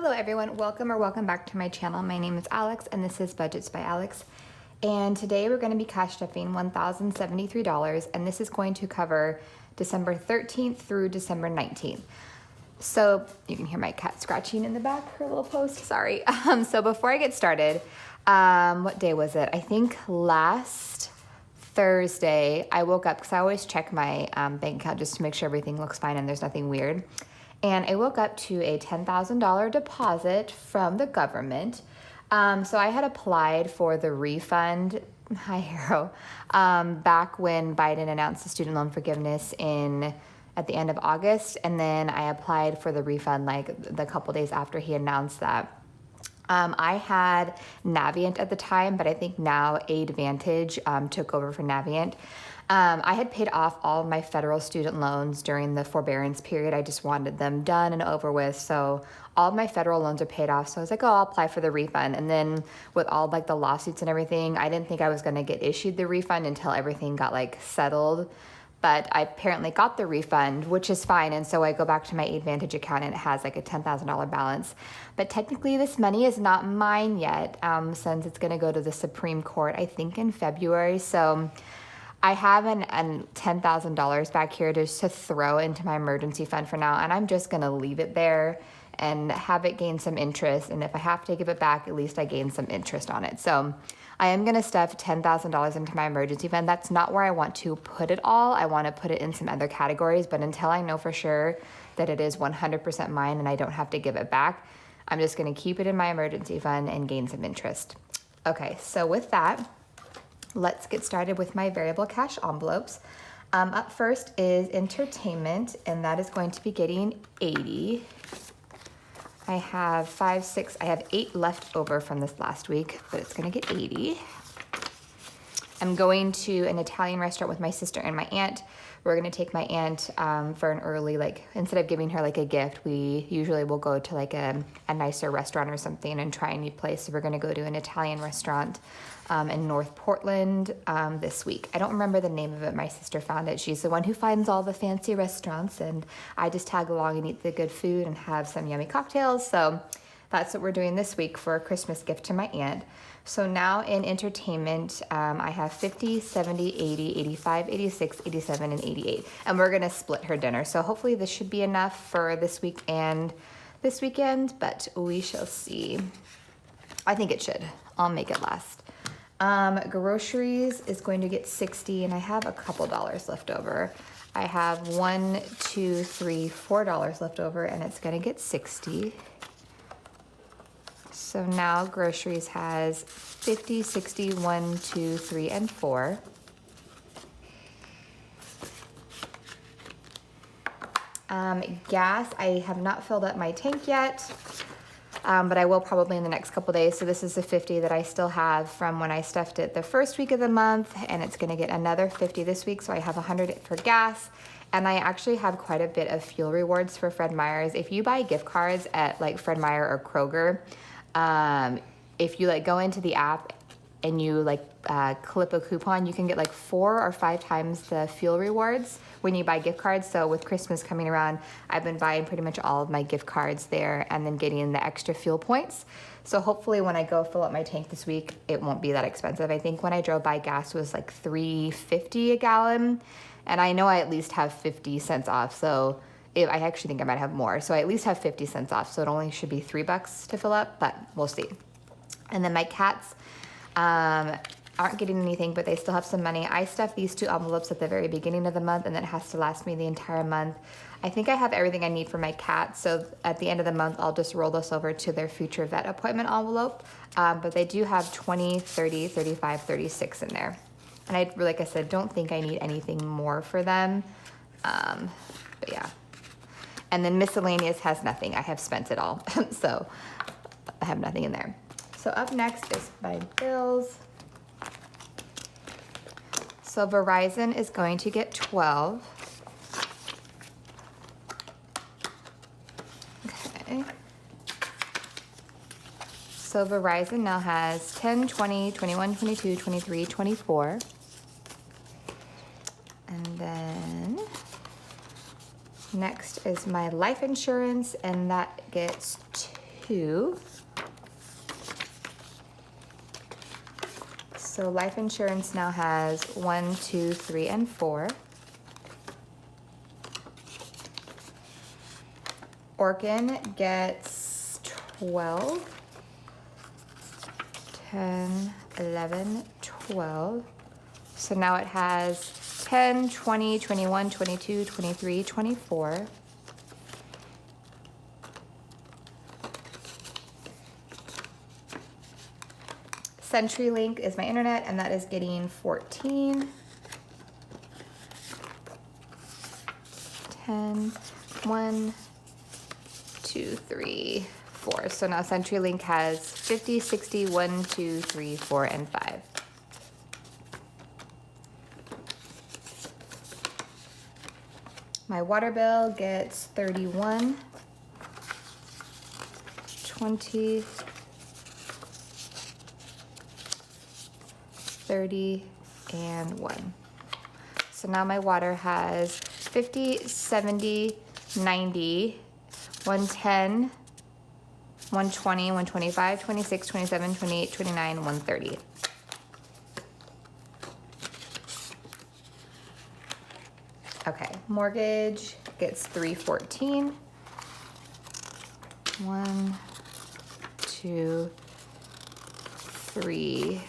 Hello everyone, welcome back to my channel. My name is Alex and this is Budgets by Alex. And today we're going to be cash stuffing $1,073 and this is going to cover December 13th through December 19th. So you can hear my cat scratching in the back, her little post, sorry. So before I get started, what day was it? I think last Thursday I woke up because I always check my bank account just to make sure everything looks fine and there's nothing weird. And I woke up to a $10,000 deposit from the government. So I had applied for the refund, hi Harrow, back when Biden announced the student loan forgiveness at the end of August. And then I applied for the refund like the couple days after he announced that. I had Navient at the time, but I think now Aidvantage took over for Navient. I had paid off all of my federal student loans during the forbearance period. I just wanted them done and over with. So all of my federal loans are paid off. So I was like, oh, I'll apply for the refund. And then with all like the lawsuits and everything, I didn't think I was going to get issued the refund until everything got like settled. But I apparently got the refund, which is fine. And so I go back to my Aidvantage account and it has like a $10,000 balance. But technically this money is not mine yet, since it's going to go to the Supreme Court, I think in February. So I have an $10,000 back here just to throw into my emergency fund for now, and I'm just gonna leave it there and have it gain some interest, and if I have to give it back, at least I gain some interest on it. So I am gonna stuff $10,000 into my emergency fund. That's not where I want to put it all. I wanna put it in some other categories, but until I know for sure that it is 100% mine and I don't have to give it back, I'm just gonna keep it in my emergency fund and gain some interest. Okay, so with that, let's get started with my variable cash envelopes. Up first is entertainment, and that is going to be getting 80. I have 8 left over from this last week, but it's gonna get 80. I'm going to an Italian restaurant with my sister and my aunt. We're gonna take my aunt for an early, instead of giving her like a gift, we usually will go to like a nicer restaurant or something and try a new place. So we're gonna go to an Italian restaurant in North Portland this week. I don't remember the name of it. My sister found it. She's the one who finds all the fancy restaurants, and I just tag along and eat the good food and have some yummy cocktails. So that's what we're doing this week for a Christmas gift to my aunt. So now in entertainment, I have 50, 70, 80, 85, 86, 87, and 88. And we're gonna split her dinner. So hopefully this should be enough for this week and this weekend, but we shall see. I think it should. I'll make it last. Groceries is going to get 60, and I have a couple dollars left over. I have $1, $2, $3, $4 left over, and it's gonna get 60. So now groceries has 50, 60, 1, 2, 3, and 4. Gas, I have not filled up my tank yet, but I will probably in the next couple days. So this is the 50 that I still have from when I stuffed it the first week of the month, and it's gonna get another 50 this week. So I have 100 for gas, and I actually have quite a bit of fuel rewards for Fred Meyer's. If you buy gift cards at like Fred Meyer or Kroger, if you like go into the app and you like clip a coupon, you can get like 4 or 5 times the fuel rewards when you buy gift cards. So with Christmas coming around, I've been buying pretty much all of my gift cards there and then getting the extra fuel points. So hopefully when I go fill up my tank this week, it won't be that expensive. I think when I drove by, gas was like $3.50 a gallon, and I know I at least have 50 cents off. So I actually think I might have more. So I at least have 50 cents off. So it only should be $3 to fill up, but we'll see. And then my cats aren't getting anything, but they still have some money. I stuffed these 2 envelopes at the very beginning of the month, and that has to last me the entire month. I think I have everything I need for my cats. So at the end of the month, I'll just roll this over to their future vet appointment envelope. But they do have 20, 30, 35, 36 in there. And I, like I said, don't think I need anything more for them. But yeah. And then miscellaneous has nothing. I have spent it all. So I have nothing in there. So up next is my bills. So Verizon is going to get 12. Okay. So Verizon now has 10, 20, 21, 22, 23, 24. And then next is my life insurance, and that gets 2. So life insurance now has 1, 2, 3, and 4. Orkin gets 12, 10, 11, 12. So now it has 10, 20, 21, 22, 23, 24. CenturyLink is my internet, and that is getting 14, 10, 1, 2, 3, 4. So now CenturyLink has 50, 60, 1, 2, 3, 4, and 5. My water bill gets 31, 20, 30, and 1. So now my water has 50, 70, 90, 110, 120, 125, 26, 27, 28, 29, 130. Okay, mortgage gets 314. 1, 2, 3,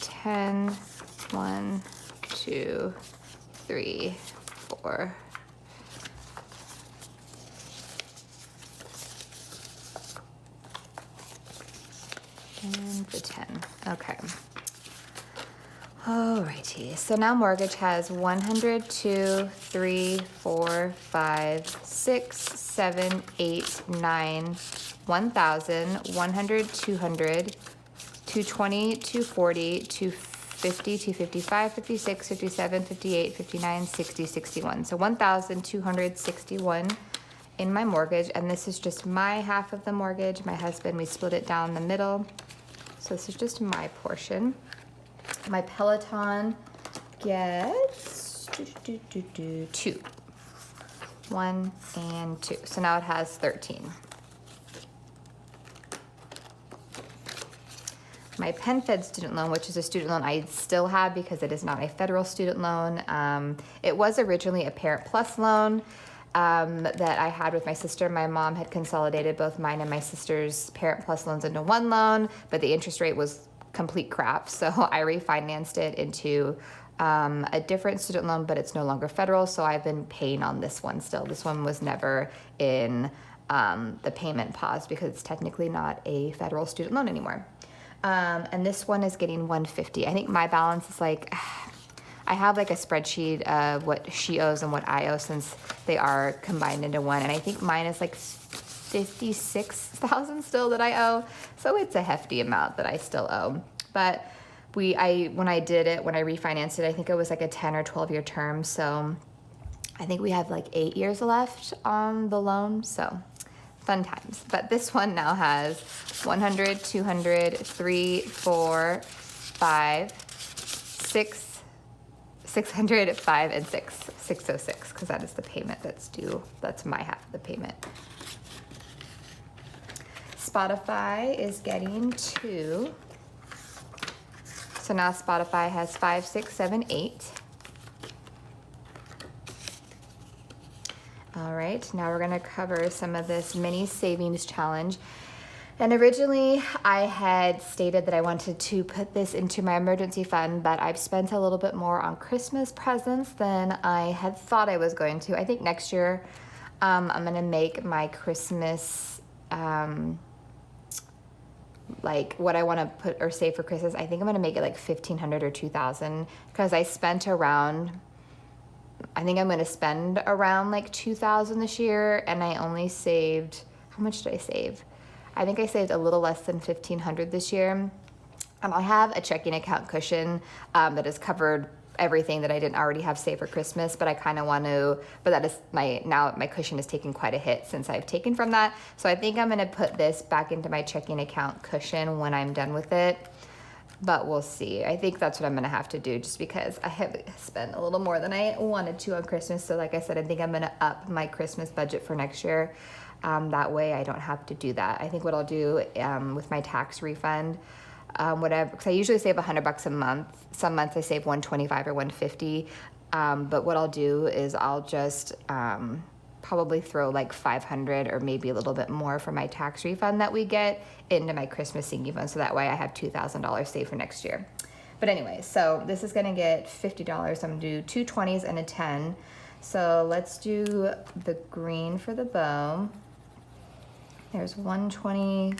10, 1, 2, 3, 4. And the 10. Okay. Alrighty, so now mortgage has 100, 2, 3, 4, 5, 6, 7, 8, 9, 1,000, 100, 200, 220, 240, 250, 255, 56, 57, 58, 59, 60, 61. So 1,261 in my mortgage, and this is just my half of the mortgage. My husband, we split it down the middle. So this is just my portion. My Peloton gets 2. 1 and 2. So now it has 13. My PenFed student loan, which is a student loan I still have because it is not a federal student loan. It was originally a Parent Plus loan that I had with my sister. My mom had consolidated both mine and my sister's Parent Plus loans into one loan, but the interest rate was complete crap. So I refinanced it into a different student loan, but it's no longer federal. So I've been paying on this one still. This one was never in the payment pause because it's technically not a federal student loan anymore. And this one is getting 150. I think my balance is like, I have like a spreadsheet of what she owes and what I owe since they are combined into one. And I think mine is like 56,000 still that I owe. So it's a hefty amount that I still owe. But when I refinanced it, I think it was like a 10 or 12 year term. So I think we have like 8 years left on the loan. So fun times. But this one now has 100, 200, 3, 4, 5, 6, 600, 5, and 6. 606, because that is the payment that's due. That's my half of the payment. Spotify is getting 2. So now Spotify has 5, 6, 7, 8. All right, now we're gonna cover some of this mini savings challenge. And originally I had stated that I wanted to put this into my emergency fund, but I've spent a little bit more on Christmas presents than I had thought I was going to. I think next year I'm gonna make my Christmas, like what I wanna put or save for Christmas. I think I'm gonna make it like 1,500 or 2,000 because I spent around, I think I'm gonna spend around like 2,000 this year, and I only saved, how much did I save? I think I saved a little less than 1,500 this year. And I have a checking account cushion that has covered everything that I didn't already have saved for Christmas, but I kind of want to, but that is now my cushion is taking quite a hit since I've taken from that. So I think I'm gonna put this back into my checking account cushion when I'm done with it. But we'll see. I think that's what I'm gonna have to do just because I have spent a little more than I wanted to on Christmas. So like I said, I think I'm gonna up my Christmas budget for next year. That way I don't have to do that. I think what I'll do with my tax refund, whatever, because I usually save $100 a month. Some months I save $125 or $150. But what I'll do is I'll just probably throw like $500 or maybe a little bit more for my tax refund that we get into my Christmas sinking fund. So that way I have $2,000 saved for next year. But anyway, so this is gonna get $50. I'm gonna do 2 20s and a 10. So let's do the green for the bow. There's 120.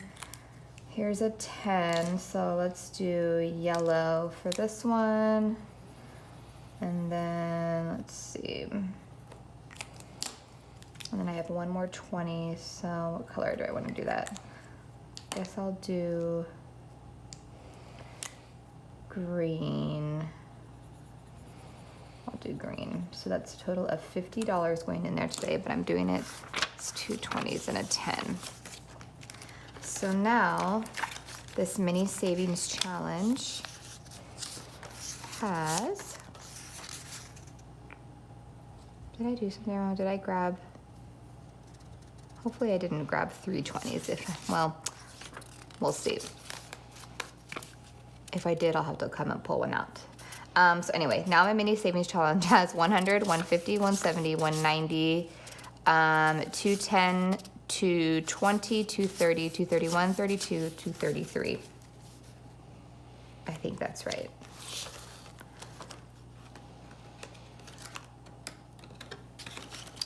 Here's a 10. So let's do yellow for this one. And then let's see. And then I have one more 20. So what color do I want to do that? I guess I'll do green. I'll do green. So that's a total of $50 going in there today, but I'm doing it, it's 2 20s and a 10. So now this mini savings challenge has, did I do something wrong? Did I grab, hopefully I didn't grab 3 20s. Well, we'll see. If I did, I'll have to come and pull one out. So anyway, now my mini savings challenge has 100, 150, 170, 190, 210, 220, 230, 231, 32, 233. I think that's right.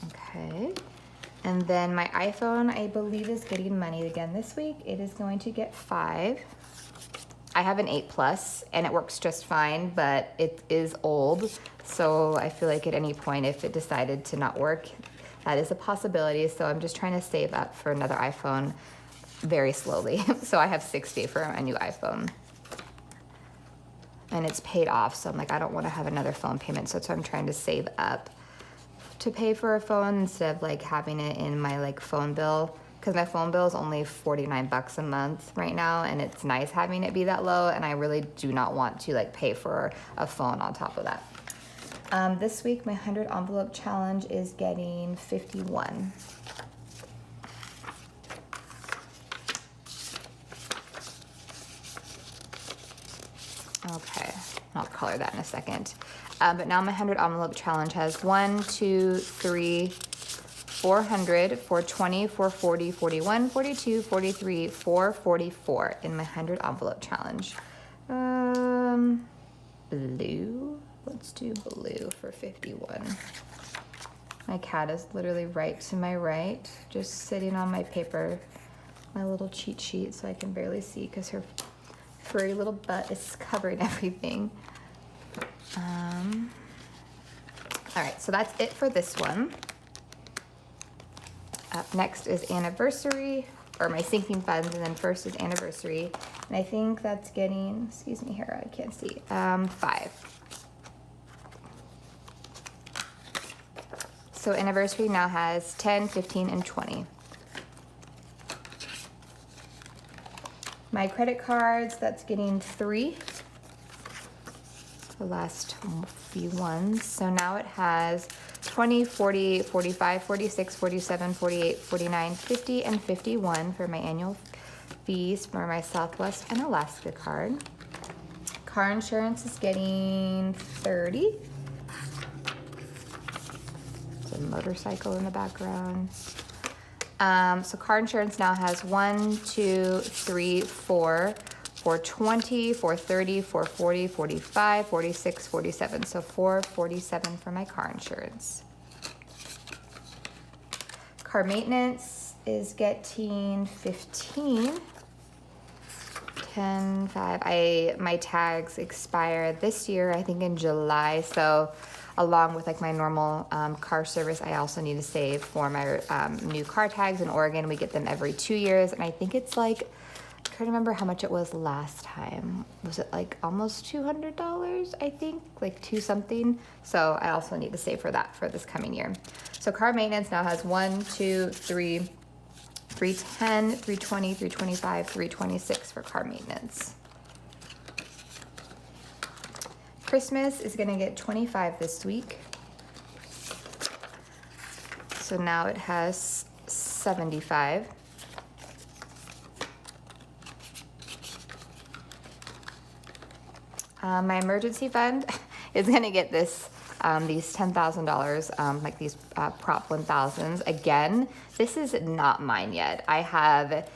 Okay. And then my iPhone, I believe, is getting money again this week. It is going to get 5. I have an 8 Plus and it works just fine, but it is old. So I feel like at any point, if it decided to not work, that is a possibility. So I'm just trying to save up for another iPhone very slowly. So I have 60 for a new iPhone. And it's paid off. So I'm like, I don't want to have another phone payment. So that's why I'm trying to save up to pay for a phone instead of like having it in my like phone bill. Because my phone bill is only $49 a month right now, and it's nice having it be that low, and I really do not want to like pay for a phone on top of that. This week, my 100 envelope challenge is getting 51. Okay, I'll color that in a second. But now my 100 envelope challenge has 1, 2, 3, 400, 420, 440, 41, 42, 43, 444 in my 100 envelope challenge. Blue. Let's do blue for 51. My cat is literally right to my right, just sitting on my paper, my little cheat sheet, so I can barely see because her furry little butt is covering everything. All right, so that's it for this one. Up next is anniversary, or my sinking funds, and then first is anniversary. And I think that's getting, excuse me here, I can't see, 5. So anniversary now has 10, 15, and 20. My credit cards, that's getting 3. The last few ones. So now it has 20, 40, 45, 46, 47, 48, 49, 50, and 51 for my annual fees for my Southwest and Alaska card. Car insurance is getting 30. There's a motorcycle in the background. So car insurance now has 1, 2, 3, 4, 420, 430, 440, 45, 46, 47. So 447 for my car insurance. Car maintenance is getting 15. 10, 5. My tags expire this year, I think in July. So along with like my normal car service, I also need to save for my new car tags in Oregon. We get them every 2 years. And I think it's like, I can't remember how much it was last time. Was it like almost $200, I think? Like 2 something. So I also need to save for that for this coming year. So car maintenance now has 1, 2, 3, 310, 320, 325, 326 for car maintenance. Christmas is gonna get 25 this week. So now it has $75. My emergency fund is gonna get this, these $10,000, like these Prop 1000s. Again, this is not mine yet. I have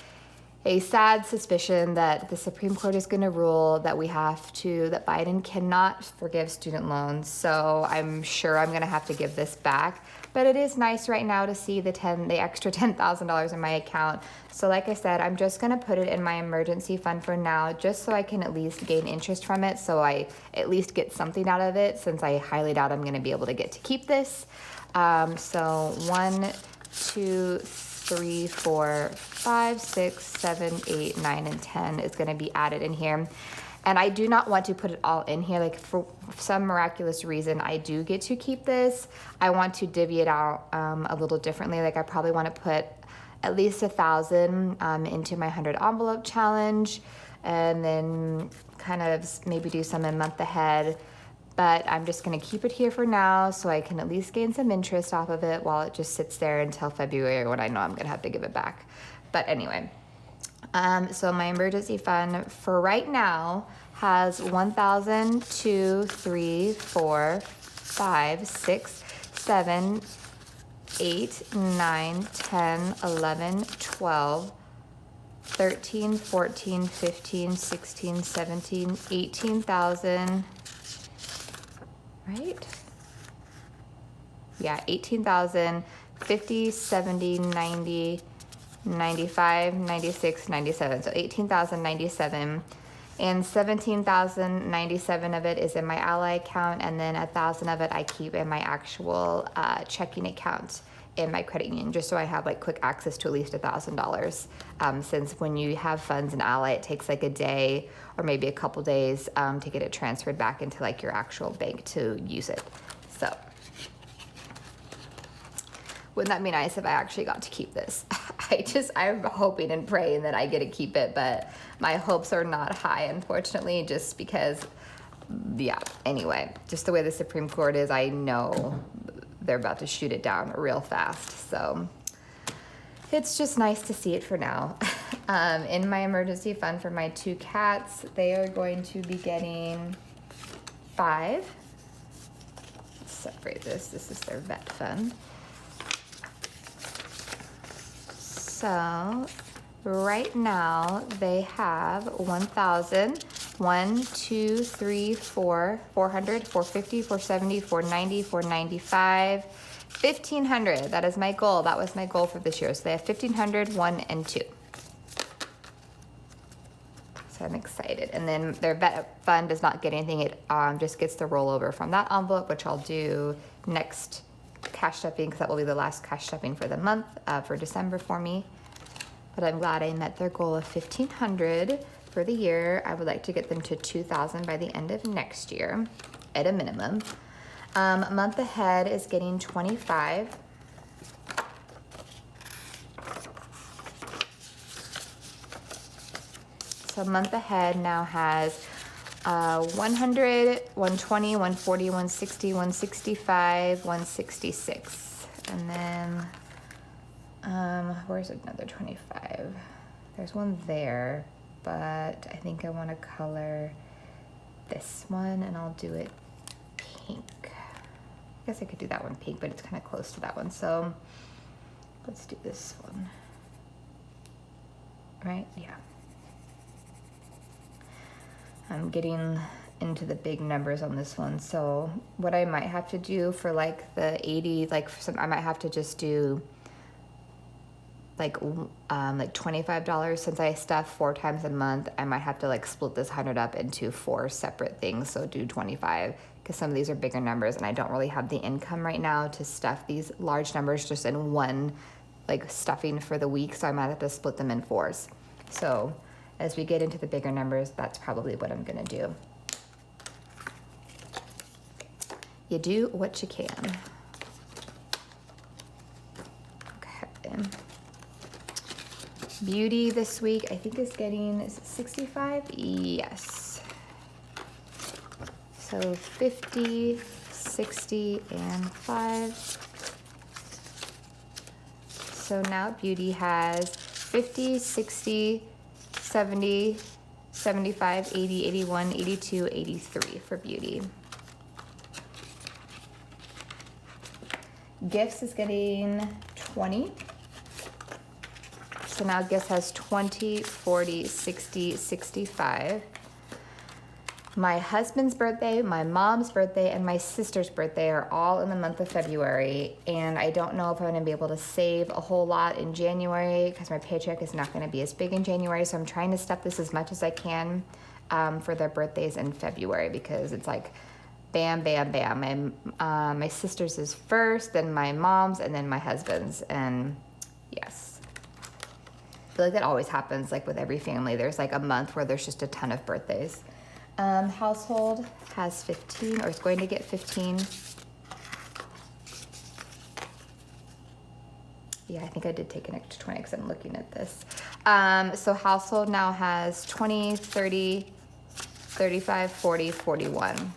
a sad suspicion that the Supreme Court is gonna rule that that Biden cannot forgive student loans. So I'm sure I'm gonna have to give this back. But it is nice right now to see the extra $10,000 in my account. So like I said, I'm just gonna put it in my emergency fund for now, just so I can at least gain interest from it, so I at least get something out of it, since I highly doubt I'm gonna be able to get to keep this. So 1, 2, 3, 4, 5, 6, 7, 8, 9, and 10 is gonna be added in here. And I do not want to put it all in here. Like, for some miraculous reason, I do get to keep this. I want to divvy it out a little differently. Like, I probably want to put at least 1,000 into my 100 envelope challenge, and then kind of maybe do some a month ahead. But I'm just gonna keep it here for now, so I can at least gain some interest off of it while it just sits there until February, when I know I'm gonna have to give it back. But anyway. So my emergency fund for right now has 1,000, 2, 3, 4, 5, 6, 7, 8, 9, 10, 11, 12, 13, 14, 15, 16, 17, 18,000, right? Yeah, 18,000, 50, 70, 90, 95, 96, 97. So 18,097, and 17,097 of it is in my Ally account, and then 1,000 of it I keep in my actual checking account in my credit union, just so I have like quick access to at least $1,000. Since when you have funds in Ally, it takes like a day or maybe a couple days to get it transferred back into like your actual bank to use it. So wouldn't that be nice if I actually got to keep this? I'm hoping and praying that I get to keep it, but my hopes are not high, unfortunately, just because, yeah, anyway, just the way the Supreme Court is, I know they're about to shoot it down real fast. So it's just nice to see it for now. In my emergency fund for my 2 cats, they are going to be getting 5. Let's separate this. This is their vet fund. So right now they have 1,000, 1, 2, 3, 4, 400, 450, 470, 490, 495, 1,500. That is my goal. That was my goal for this year. So they have 1,500, 1, and 2. So I'm excited. And then their vet fund does not get anything. It just gets the rollover from that envelope, which I'll do next cash stuffing, because that will be the last cash stuffing for the month, for December for me. But I'm glad I met their goal of 1,500 for the year. I would like to get them to 2,000 by the end of next year at a minimum. Month ahead is getting 25. So month ahead now has 100, 120, 140, 160, 165, 166. And then, where's another 25? There's one there, but I think I want to color this one, and I'll do it pink. I guess I could do that one pink, but it's kind of close to that one. So let's do this one. Right? Yeah. I'm getting into the big numbers on this one. So what I might have to do for like the 80, I might have to just do like $25, since I stuff 4 times a month. I might have to like split this 100 up into 4 separate things. So do 25, because some of these are bigger numbers and I don't really have the income right now to stuff these large numbers just in one like stuffing for the week. So I might have to split them in 4s. So as we get into the bigger numbers, that's probably what I'm gonna do. You do what you can. Okay. Beauty this week, I think is getting, is it 65? Yes. So 50, 60, and 5. So now Beauty has 50, 60, 70, 75, 80, 81, 82, 83 for Beauty. Gifts is getting 20. So now Gifts has 20, 40, 60, 65. My husband's birthday, my mom's birthday, and my sister's birthday are all in the month of February, and I don't know if I'm gonna be able to save a whole lot in January because my paycheck is not gonna be as big in January, so I'm trying to stuff this as much as I can for their birthdays in February because it's like bam, bam, bam. My sister's is first, then my mom's, and then my husband's, and yes. I feel like that always happens like with every family. There's like a month where there's just a ton of birthdays. Household has 15, or is going to get 15. Yeah, I think I did take an extra 20 because I'm looking at this. So household now has 20, 30, 35, 40, 41.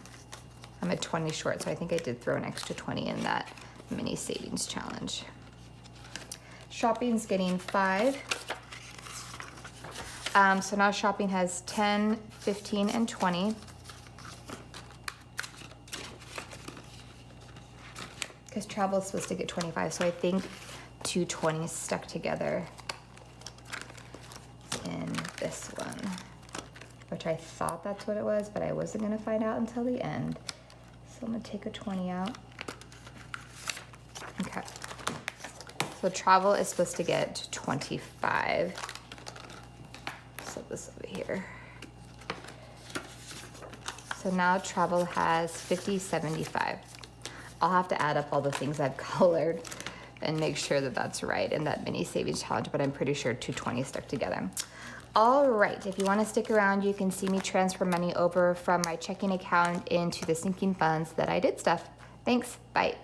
I'm at 20 short, so I think I did throw an extra 20 in that mini savings challenge. Shopping's getting 5. So now shopping has 10, 15, and 20. Because travel is supposed to get 25, so I think 2 20s stuck together in this one, which I thought that's what it was, but I wasn't gonna find out until the end. So I'm gonna take a 20 out. Okay. So travel is supposed to get 25. This over here. So now travel has 50, 75. I'll have to add up all the things I've colored and make sure that that's right in that mini savings challenge, but I'm pretty sure 220 stuck together. All right, if you want to stick around, you can see me transfer money over from my checking account into the sinking funds that I did stuff. Thanks, bye.